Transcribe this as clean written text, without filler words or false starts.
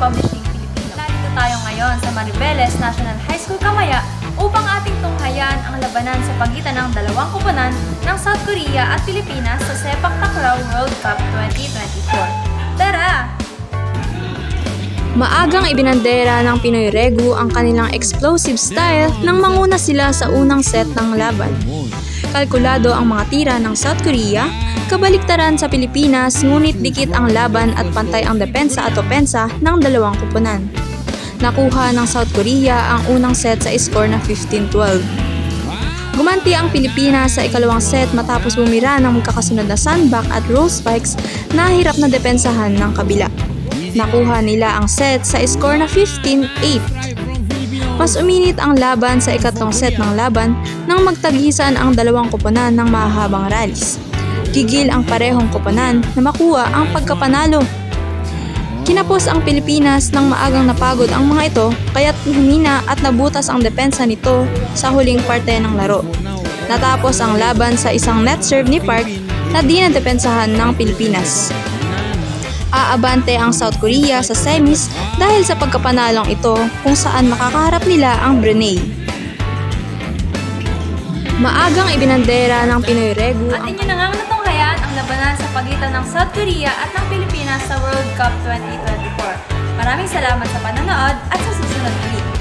Publishing Philippines. Narito tayo ngayon sa Maribeles National High School Kamaya upang ating tunghayan ang labanan sa pagitan ng dalawang koponan ng South Korea at Pilipinas sa Sepak Takraw World Cup 2024. Tara! Maagang ibinandera ng Pinoy Regu ang kanilang explosive style nang manguna sila sa unang set ng laban. Kalkulado ang mga tira ng South Korea, kabaliktaran sa Pilipinas ngunit dikit ang laban at pantay ang depensa at opensa ng dalawang koponan. Nakuha ng South Korea ang unang set sa score na 15-12. Gumanti ang Pilipinas sa ikalawang set matapos bumira ng magkakasunod na sandbag at roll spikes na hirap na depensahan ng kabila. Nakuha nila ang set sa score na 15-8. Mas uminit ang laban sa ikatlong set ng laban nang magtagisan ang dalawang koponan ng mahahabang rallies. Gigil ang parehong koponan na makuha ang pagkapanalo. Kinapos ang Pilipinas nang maagang napagod ang mga ito kaya't humina at nabutas ang depensa nito sa huling parte ng laro. Natapos ang laban sa isang net serve ni Park na di nadepensahan ng Pilipinas. Aabante ang South Korea sa semis dahil sa pagkapanalong ito kung saan makakaharap nila ang Brunei. Maagang ibinandera ng Pinoy Regu At inyo na ngang natunghayan ang labanan sa pagitan ng South Korea at ng Pilipinas sa World Cup 2024. Maraming salamat sa panonood at sa susunod ulit.